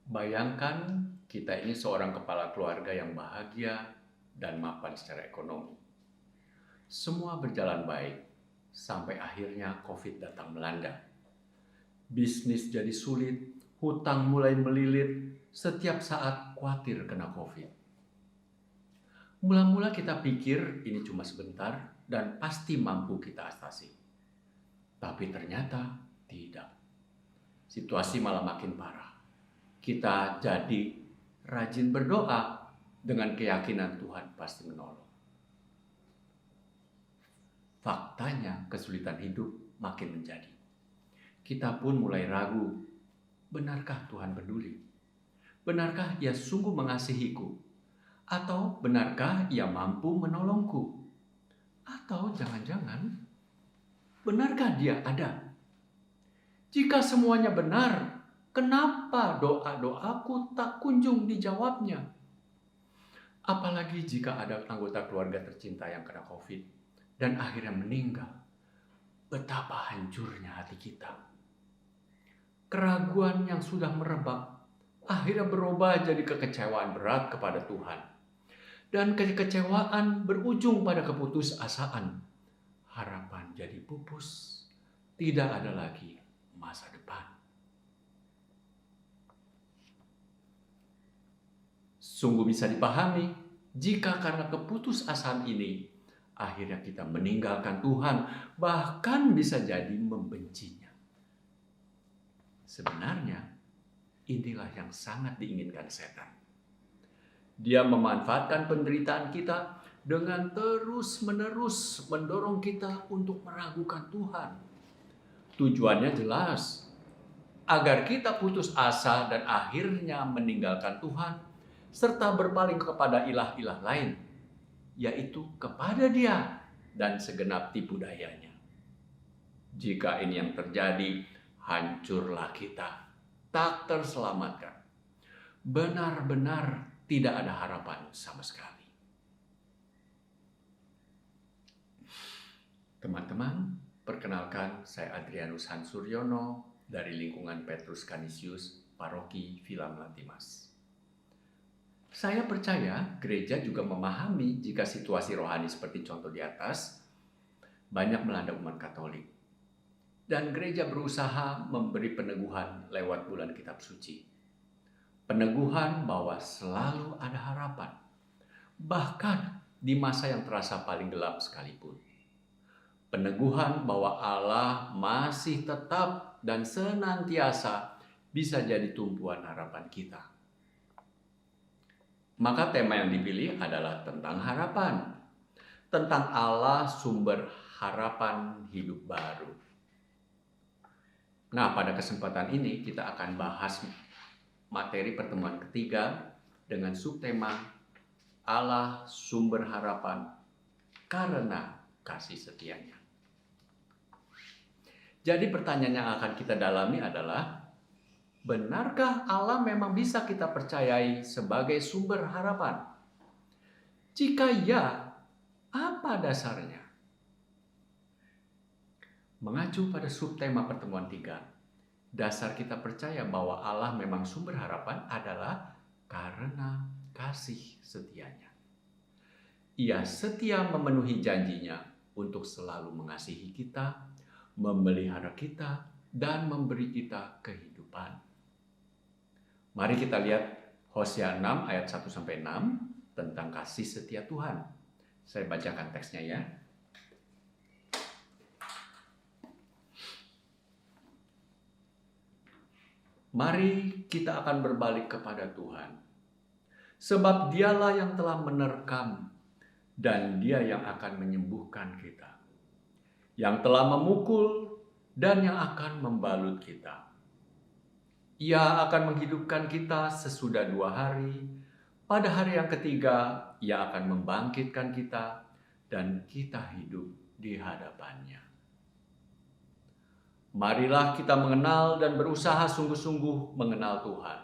Bayangkan kita ini seorang kepala keluarga yang bahagia dan mapan secara ekonomi. Semua berjalan baik sampai akhirnya COVID datang melanda. Bisnis jadi sulit, hutang mulai melilit, setiap saat khawatir kena COVID. Mula-mula kita pikir ini cuma sebentar dan pasti mampu kita atasi. Tapi ternyata tidak. Situasi malah makin parah. Kita jadi rajin berdoa dengan keyakinan Tuhan pasti menolong. Faktanya kesulitan hidup makin menjadi. Kita pun mulai ragu, benarkah Tuhan peduli? Benarkah Ia sungguh mengasihiku? Atau benarkah Ia mampu menolongku? Atau jangan-jangan benarkah Dia ada? Jika semuanya benar, kenapa doa-doaku tak kunjung dijawabnya? Apalagi jika ada anggota keluarga tercinta yang kena COVID dan akhirnya meninggal. Betapa hancurnya hati kita. Keraguan yang sudah merebak akhirnya berubah jadi kekecewaan berat kepada Tuhan. Dan kekecewaan berujung pada keputusasaan. Harapan jadi pupus. Tidak ada lagi masa depan. Sungguh bisa dipahami jika karena keputusasaan ini akhirnya kita meninggalkan Tuhan, bahkan bisa jadi membencinya. Sebenarnya inilah yang sangat diinginkan setan. Dia memanfaatkan penderitaan kita dengan terus-menerus mendorong kita untuk meragukan Tuhan. Tujuannya jelas, agar kita putus asa dan akhirnya meninggalkan Tuhan, serta berpaling kepada ilah-ilah lain, yaitu kepada Dia dan segenap tipu dayanya. Jika ini yang terjadi, hancurlah kita, tak terselamatkan. Benar-benar tidak ada harapan sama sekali. Teman-teman, perkenalkan saya Adrianus Hansuryono dari lingkungan Petrus Canisius, Paroki Villa Melati Mas. Saya percaya gereja juga memahami jika situasi rohani seperti contoh di atas banyak melanda umat Katolik. Dan gereja berusaha memberi peneguhan lewat bulan kitab suci. Peneguhan bahwa selalu ada harapan. Bahkan di masa yang terasa paling gelap sekalipun. Peneguhan bahwa Allah masih tetap dan senantiasa bisa jadi tumpuan harapan kita. Maka tema yang dipilih adalah tentang harapan. Tentang Allah sumber harapan hidup baru. Nah, pada kesempatan ini kita akan bahas materi pertemuan ketiga dengan subtema Allah sumber harapan karena kasih setianya. Jadi pertanyaan yang akan kita dalami adalah, benarkah Allah memang bisa kita percayai sebagai sumber harapan? Jika ya, apa dasarnya? Mengacu pada subtema pertemuan 3, dasar kita percaya bahwa Allah memang sumber harapan adalah karena kasih setianya. Ia setia memenuhi janjinya untuk selalu mengasihi kita, memelihara kita, dan memberi kita kehidupan. Mari kita lihat Hosea 6 ayat 1-6 tentang kasih setia Tuhan. Saya bacakan teksnya ya. Mari kita akan berbalik kepada Tuhan. Sebab Dialah yang telah menerkam dan Dia yang akan menyembuhkan kita. Yang telah memukul dan yang akan membalut kita. Ia akan menghidupkan kita sesudah 2 hari. Pada hari yang ketiga, Ia akan membangkitkan kita dan kita hidup di hadapannya. Marilah kita mengenal dan berusaha sungguh-sungguh mengenal Tuhan.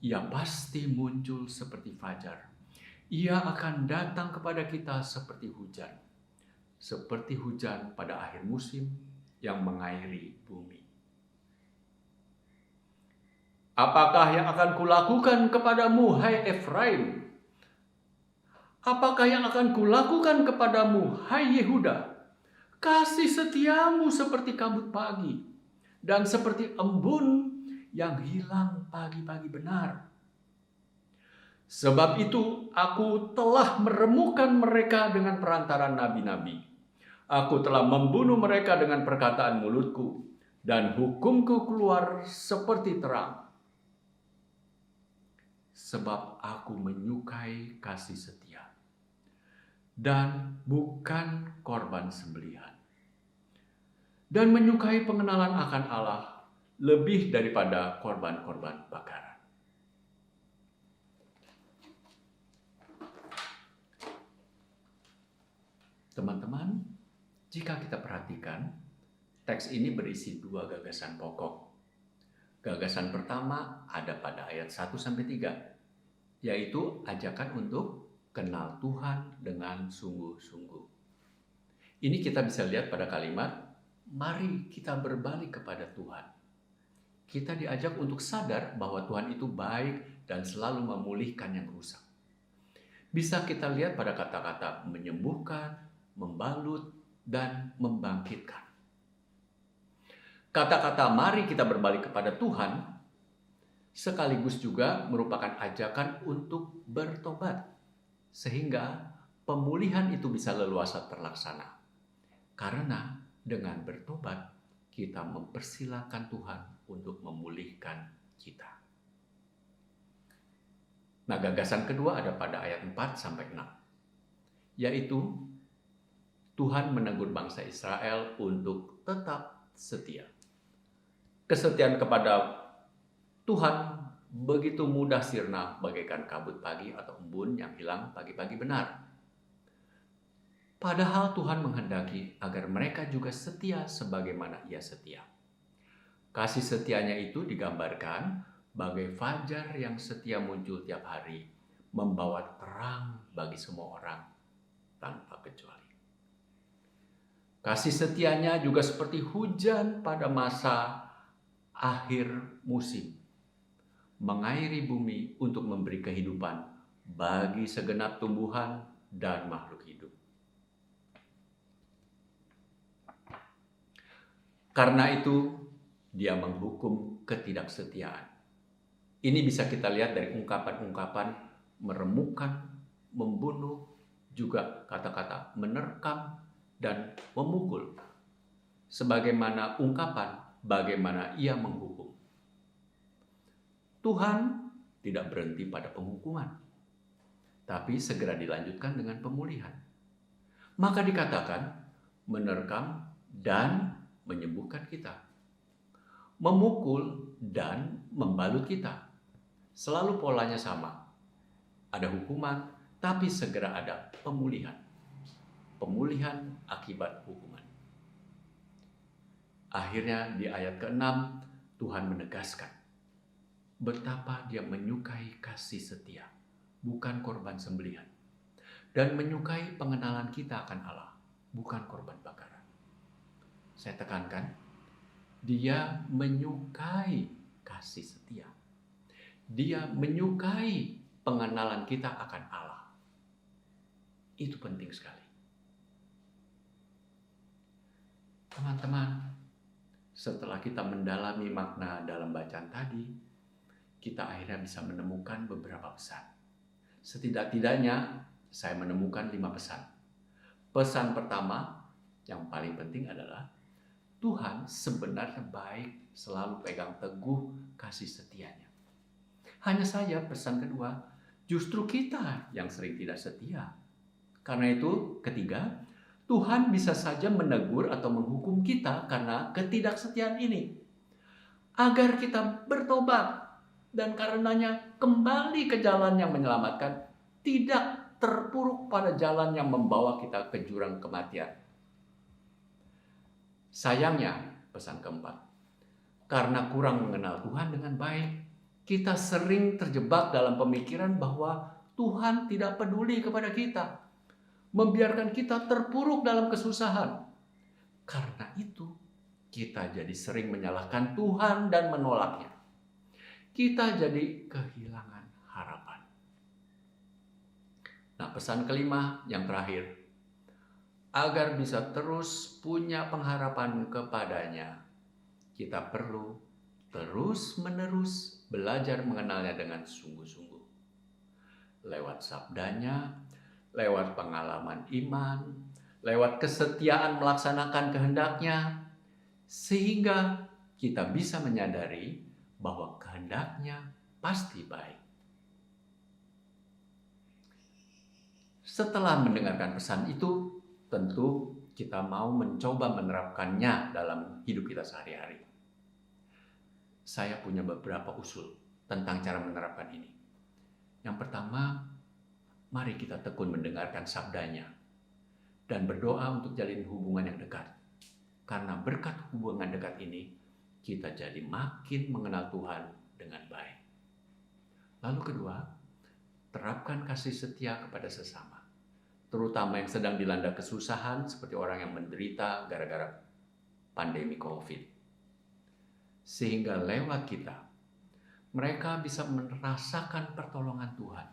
Ia pasti muncul seperti fajar. Ia akan datang kepada kita seperti hujan. Seperti hujan pada akhir musim yang mengairi bumi. Apakah yang akan kulakukan kepadamu, hai Efraim? Apakah yang akan kulakukan kepadamu, hai Yehuda? Kasih setiamu seperti kabut pagi dan seperti embun yang hilang pagi-pagi benar. Sebab itu aku telah meremukkan mereka dengan perantaran nabi-nabi. Aku telah membunuh mereka dengan perkataan mulutku, dan hukumku keluar seperti terang. Sebab aku menyukai kasih setia dan bukan korban sembelihan, dan menyukai pengenalan akan Allah lebih daripada korban-korban bakaran. Teman-teman, jika kita perhatikan, teks ini berisi dua gagasan pokok. Gagasan pertama ada pada ayat 1-3, yaitu ajakan untuk kenal Tuhan dengan sungguh-sungguh. Ini kita bisa lihat pada kalimat, mari kita berbalik kepada Tuhan. Kita diajak untuk sadar bahwa Tuhan itu baik dan selalu memulihkan yang rusak. Bisa kita lihat pada kata-kata menyembuhkan, membalut, dan membangkitkan. Kata-kata mari kita berbalik kepada Tuhan sekaligus juga merupakan ajakan untuk bertobat, sehingga pemulihan itu bisa leluasa terlaksana. Karena dengan bertobat, kita mempersilahkan Tuhan untuk memulihkan kita. Nah, gagasan kedua ada pada ayat 4-6, yaitu Tuhan menegur bangsa Israel untuk tetap setia. Kesetiaan kepada Tuhan begitu mudah sirna bagaikan kabut pagi atau embun yang hilang pagi-pagi benar. Padahal Tuhan menghendaki agar mereka juga setia sebagaimana Ia setia. Kasih setianya itu digambarkan bagai fajar yang setia muncul tiap hari, membawa terang bagi semua orang tanpa kecuali. Kasih setianya juga seperti hujan pada masa akhir musim, mengairi bumi untuk memberi kehidupan bagi segenap tumbuhan dan makhluk hidup. Karena itu, Dia menghukum ketidaksetiaan. Ini bisa kita lihat dari ungkapan-ungkapan meremukkan, membunuh, juga kata-kata menerkam dan memukul. Sebagaimana ungkapan bagaimana Ia menghukum. Tuhan tidak berhenti pada penghukuman, tapi segera dilanjutkan dengan pemulihan. Maka dikatakan menerkam dan menyembuhkan kita, memukul dan membalut kita. Selalu polanya sama. Ada hukuman, tapi segera ada pemulihan. Pemulihan akibat hukuman. Akhirnya di ayat ke-6 Tuhan menegaskan betapa Dia menyukai kasih setia, bukan korban sembelihan, dan menyukai pengenalan kita akan Allah, bukan korban bakaran. Saya tekankan, Dia menyukai kasih setia. Dia menyukai pengenalan kita akan Allah. Itu penting sekali. Teman-teman, setelah kita mendalami makna dalam bacaan tadi, kita akhirnya bisa menemukan beberapa pesan. Setidak-tidaknya saya menemukan 5 pesan. Pesan pertama yang paling penting adalah Tuhan sebenarnya baik, selalu pegang teguh kasih setianya. Hanya saja pesan kedua, justru kita yang sering tidak setia. Karena itu, ketiga, Tuhan bisa saja menegur atau menghukum kita karena ketidaksetiaan ini, agar kita bertobat dan karenanya kembali ke jalan yang menyelamatkan, tidak terpuruk pada jalan yang membawa kita ke jurang kematian. Sayangnya, pesan keempat, karena kurang mengenal Tuhan dengan baik, kita sering terjebak dalam pemikiran bahwa Tuhan tidak peduli kepada kita, membiarkan kita terpuruk dalam kesusahan. Karena itu, kita jadi sering menyalahkan Tuhan dan menolaknya. kita jadi kehilangan harapan. Nah, pesan kelima yang terakhir, agar bisa terus punya pengharapan kepadanya, kita perlu terus-menerus belajar mengenalnya dengan sungguh-sungguh. Lewat sabdanya, lewat pengalaman iman, lewat kesetiaan melaksanakan kehendaknya, sehingga kita bisa menyadari bahwa kehendaknya pasti baik. Setelah mendengarkan pesan itu, tentu kita mau mencoba menerapkannya dalam hidup kita sehari-hari. Saya punya beberapa usul tentang cara menerapkan ini. Yang pertama, mari kita tekun mendengarkan sabdanya dan berdoa untuk jalin hubungan yang dekat. Karena berkat hubungan dekat ini, kita jadi makin mengenal Tuhan dengan baik. Lalu kedua, terapkan kasih setia kepada sesama, terutama yang sedang dilanda kesusahan seperti orang yang menderita gara-gara pandemi COVID. Sehingga lewat kita, mereka bisa merasakan pertolongan Tuhan.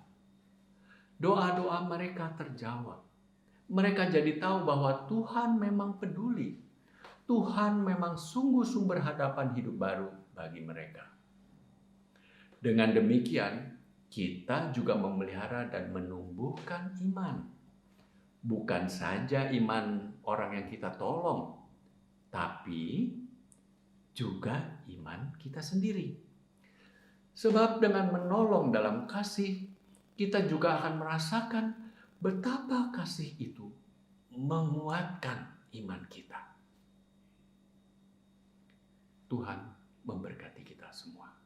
Doa-doa mereka terjawab. Mereka jadi tahu bahwa Tuhan memang peduli. Tuhan memang sungguh sumber hadapan hidup baru bagi mereka. Dengan demikian, kita juga memelihara dan menumbuhkan iman. Bukan saja iman orang yang kita tolong, tapi juga iman kita sendiri. Sebab dengan menolong dalam kasih, kita juga akan merasakan betapa kasih itu menguatkan iman kita. Tuhan memberkati kita semua.